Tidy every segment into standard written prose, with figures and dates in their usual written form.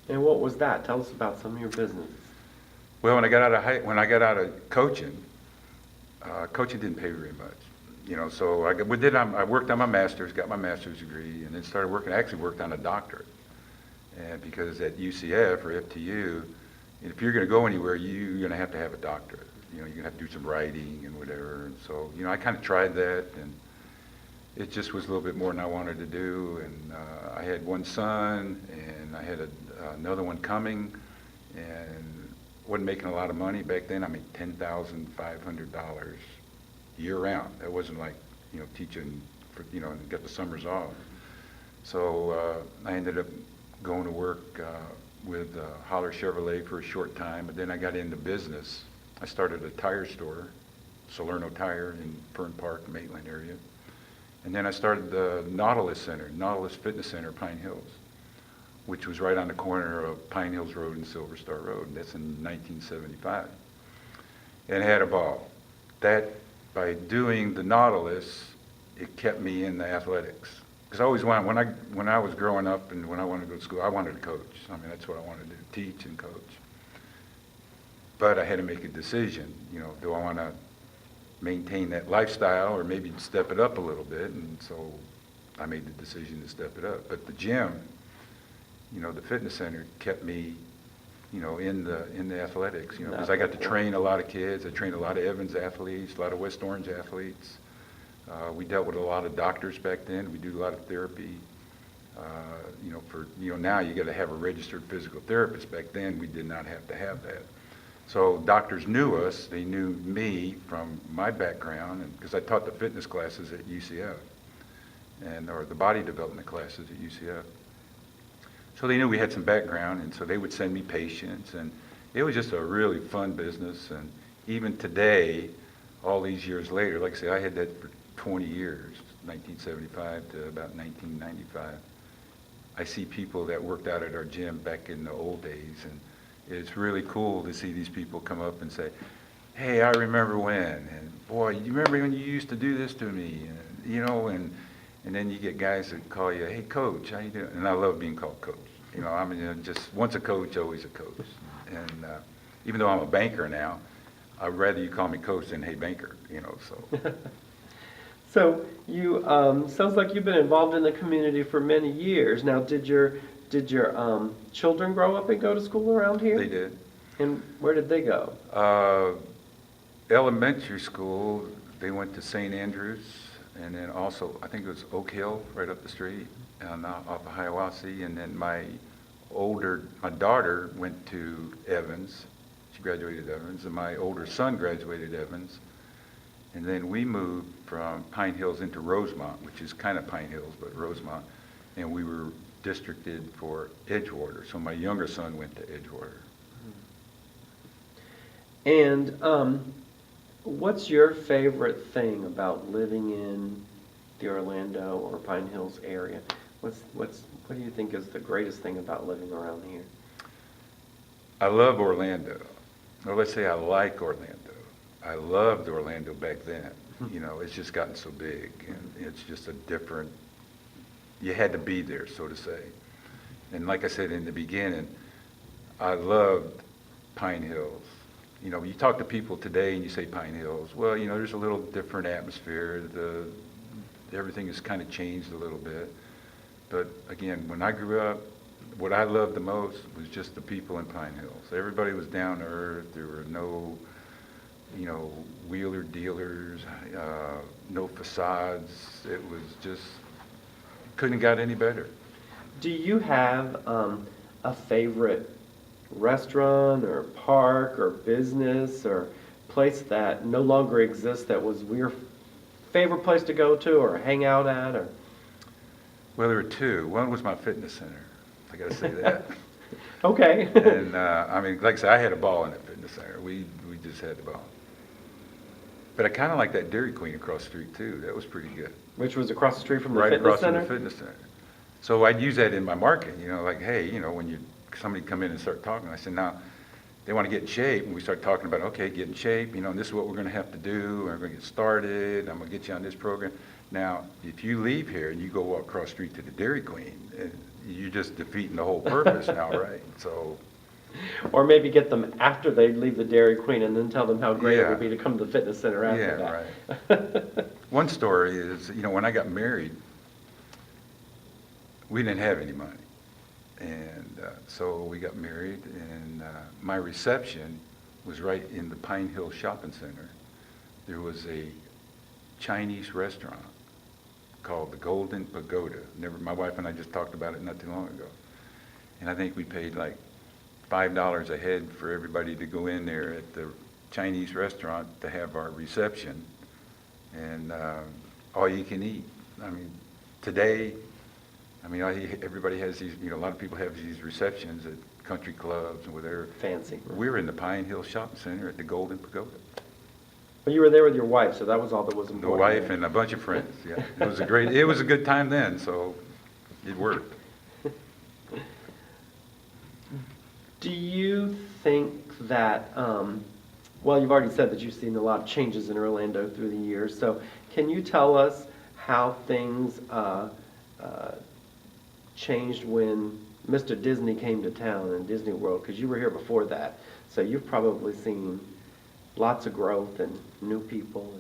And what was that? Tell us about some of your business. Well, when I got out of coaching, coaching didn't pay very much. So I worked on my master's, got my master's degree, and then started working. I actually worked on a doctorate, and because at UCF or FTU, if you're going to go anywhere, you're going to have a doctorate. You're going to have to do some writing and whatever. And so, I kind of tried that, and it just was a little bit more than I wanted to do. And I had one son, and I had another one coming, and wasn't making a lot of money back then. I made $10,500 year round. That wasn't like, teaching for, and get the summers off. So I ended up going to work with Holler Chevrolet for a short time, but then I got into business. I started a tire store, Salerno Tire in Fern Park, Maitland area. And then I started the Nautilus Fitness Center, Pine Hills, which was right on the corner of Pine Hills Road and Silver Star Road. That's in 1975. And I had a ball. By doing the Nautilus, it kept me in the athletics. Because I always wanted, when I was growing up and when I wanted to go to school, I wanted to coach. I mean, that's what I wanted to do, teach and coach. But I had to make a decision, do I want to maintain that lifestyle or maybe step it up a little bit? And so I made the decision to step it up. But the gym, the fitness center kept me, in the athletics, because I got to train a lot of kids. I trained a lot of Evans athletes, a lot of West Orange athletes. We dealt with a lot of doctors back then. We do a lot of therapy. Now you got to have a registered physical therapist. Back then we did not have to have that. So doctors knew us. They knew me from my background, and because I taught the fitness classes at UCF, or the body development classes at UCF. So they knew we had some background, and so they would send me patients, and it was just a really fun business. And even today, all these years later, like I say, I had that for 20 years, 1975 to about 1995. I see people that worked out at our gym back in the old days, and it's really cool to see these people come up and say, hey, I remember when, and boy, you remember when you used to do this to me, and then you get guys that call you, hey, coach, how you doing? And I love being called coach. Just once a coach, always a coach. And even though I'm a banker now, I'd rather you call me coach than hey, banker, so. So you sounds like you've been involved in the community for many years. Now, did your children grow up and go to school around here? They did. And where did they go? Elementary school, they went to St. Andrews, and then also, I think it was Oak Hill, right up the street, off of Hiawassee. And then my daughter went to Evans. She graduated Evans, and my older son graduated Evans. And then we moved from Pine Hills into Rosemont, which is kind of Pine Hills, but Rosemont, and we were districted for Edgewater. So my younger son went to Edgewater. And what's your favorite thing about living in the Orlando or Pine Hills area? What do you think is the greatest thing about living around here? I love Orlando. Or let's say I like Orlando. I loved Orlando back then. It's just gotten so big, and it's just a different, you had to be there, so to say. And like I said in the beginning, I loved Pine Hills. You talk to people today and you say Pine Hills. Well, there's a little different atmosphere. Everything has kind of changed a little bit. But again, when I grew up, what I loved the most was just the people in Pine Hills. Everybody was down to earth. There were no, wheeler dealers, no facades. It was just, couldn't have got any better. Do you have a favorite restaurant or park or business or place that no longer exists that was your favorite place to go to or hang out at? Or Well, there were two. One was my fitness center. I got to say that. Okay. And like I said, I had a ball in that fitness center. We just had the ball. But I kind of like that Dairy Queen across the street too. That was pretty good. Which was across the street from the Right fitness across center? from the fitness center. So I'd use that in my marketing. Like, hey, when somebody come in and start talking, I said, now, they want to get in shape, and we start talking about, okay, get in shape, you know, and this is what we're going to have to do, we're going to get started, I'm going to get you on this program. Now, if you leave here and you go walk across the street to the Dairy Queen, you're just defeating the whole purpose now, right? So, Or maybe get them after they leave the Dairy Queen and then tell them how great it Yeah. would be to come to the fitness center after yeah, that. right. One story is, you know, when I got married, we didn't have any money. And so we got married, and my reception was right in the Pine Hill Shopping Center. There was a Chinese restaurant called the Golden Pagoda. My wife and I just talked about it not too long ago. And I think we paid like $5 a head for everybody to go in there at the Chinese restaurant to have our reception. And all you can eat. I mean, today, everybody has these, you know, a lot of people have these receptions at country clubs and whatever. Fancy. We were in the Pine Hill Shopping Center at the Golden Pagoda. Well, you were there with your wife, so that was all that was The important. wife and a bunch of friends, yeah. It was a good time then, so it worked. Do you think that, well, you've already said that you've seen a lot of changes in Orlando through the years, so can you tell us how things changed when Mr. Disney came to town in Disney World? Because you were here before that, so you've probably seen lots of growth and new people.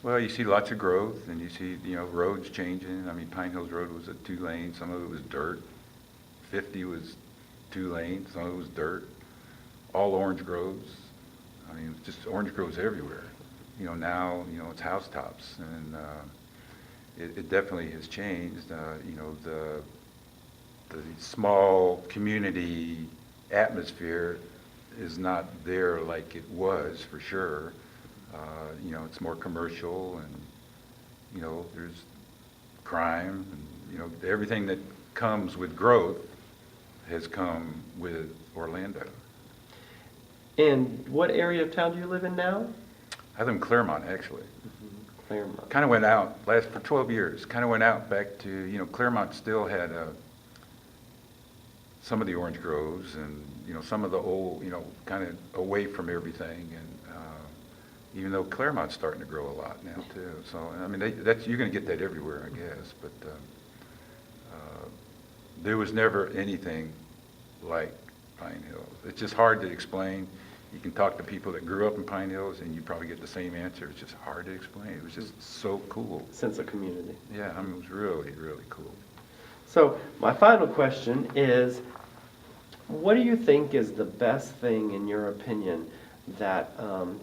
Well, you see lots of growth, and you see, you know, roads changing. I mean, Pine Hills Road was a 2-lane, some of it was dirt. 50 was 2 lanes, some of it was dirt. All orange groves. I mean, just orange groves everywhere. You know, now, you know, it's housetops, and it definitely has changed. You know, the small community atmosphere is not there like it was, for sure. You know, it's more commercial, and, you know, there's crime, and, you know, everything that comes with growth has come with Orlando. And what area of town do you live in now? I live in Claremont, actually. Claremont. Kind of went out, for 12 years, kind of went out back to, you know, Claremont still had some of the orange groves, and, you know, some of the old, you know, kind of away from everything, and even though Claremont's starting to grow a lot now too. So, I mean, you're going to get that everywhere, I guess, but there was never anything like Pine Hills. It's just hard to explain. You can talk to people that grew up in Pine Hills, and you probably get the same answer. It's just hard to explain. It was just so cool. Sense of community. Yeah, I mean, it was really, really cool. So my final question is, what do you think is the best thing, in your opinion, that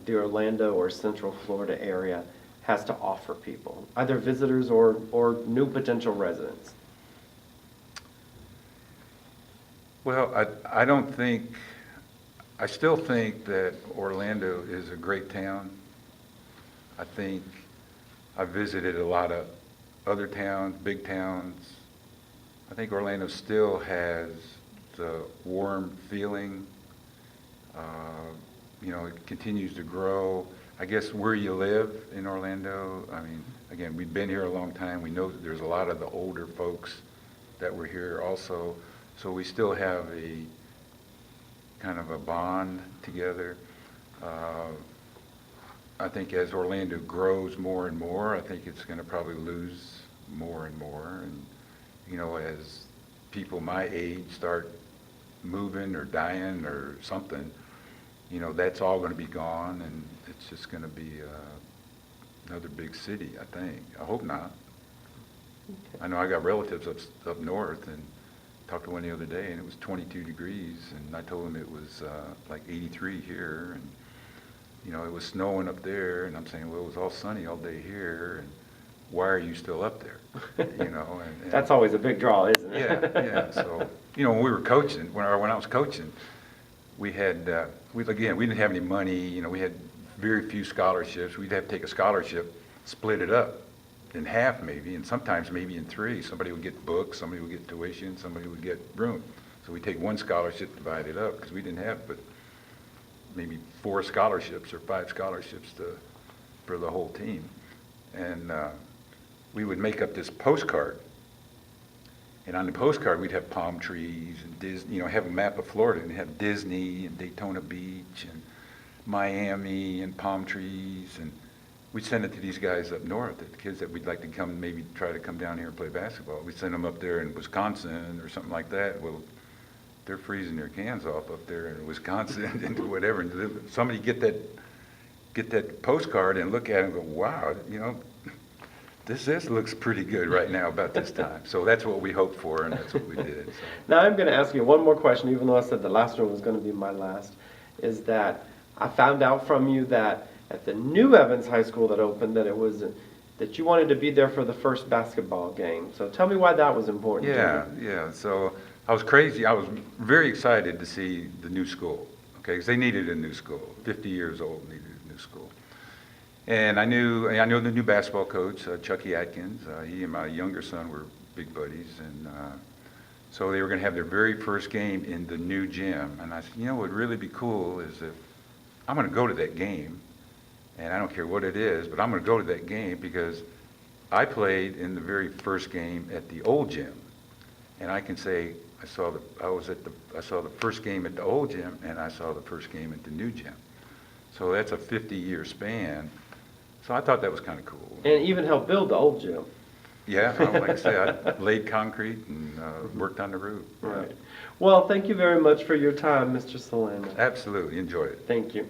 the Orlando or Central Florida area has to offer people, either visitors or new potential residents? Well, I still think that Orlando is a great town. I think I visited a lot of other towns, big towns. I think Orlando still has the warm feeling. You know, it continues to grow. I guess where you live in Orlando, I mean, again, we've been here a long time. We know that there's a lot of the older folks that were here also. So we still have a kind of a bond together. I think as Orlando grows more and more, I think it's going to probably lose more and more. And, you know, as people my age start moving or dying or something, you know, that's all going to be gone, and it's just going to be another big city, I think. I hope not. Okay. I know I got relatives up north, and talked to one the other day, and it was 22 degrees, and I told him it was like 83 here, and, you know, it was snowing up there, and I'm saying, well, it was all sunny all day here, and why are you still up there? You know, and That's always a big draw, isn't it? Yeah. So, you know, when we were coaching, when I was coaching, we had, we didn't have any money. You know, we had very few scholarships. We'd have to take a scholarship, split it up in half maybe, and sometimes maybe in 3. Somebody would get books, somebody would get tuition, somebody would get room. So we take one scholarship, divide it up, because we didn't have but maybe 4 scholarships or 5 scholarships for the whole team. And we would make up this postcard, And on the postcard, we'd have palm trees and Disney, have a map of Florida and have Disney and Daytona Beach and Miami and palm trees. And we'd send it to these guys up north, the kids that we'd like to come, maybe try to come down here and play basketball. We'd send them up there in Wisconsin or something like that. Well, they're freezing their cans off up there in Wisconsin and whatever. And somebody get that postcard and look at it and go, wow, this looks pretty good right now about this time. So that's what we hoped for, and that's what we did. So. Now I'm going to ask you one more question, even though I said the last one was going to be my last, is that I found out from you that at the new Evans High School that opened, that you wanted to be there for the first basketball game. So tell me why that was important to you. Yeah. So I was crazy. I was very excited to see the new school, okay, because they needed a new school. 50 years old needed a new school. And I knew the new basketball coach, Chucky Atkins. He and my younger son were big buddies, and so they were going to have their very first game in the new gym. And I said, what would really be cool is if I'm going to go to that game, and I don't care what it is, but I'm going to go to that game because I played in the very first game at the old gym, and I can say I saw the first game at the old gym, and I saw the first game at the new gym. So that's a 50-year span. So I thought that was kind of cool. And even helped build the old gym. Yeah, like I say, I laid concrete and worked on the roof. Right. Well, thank you very much for your time, Mr. Salerno. Absolutely, enjoyed it. Thank you.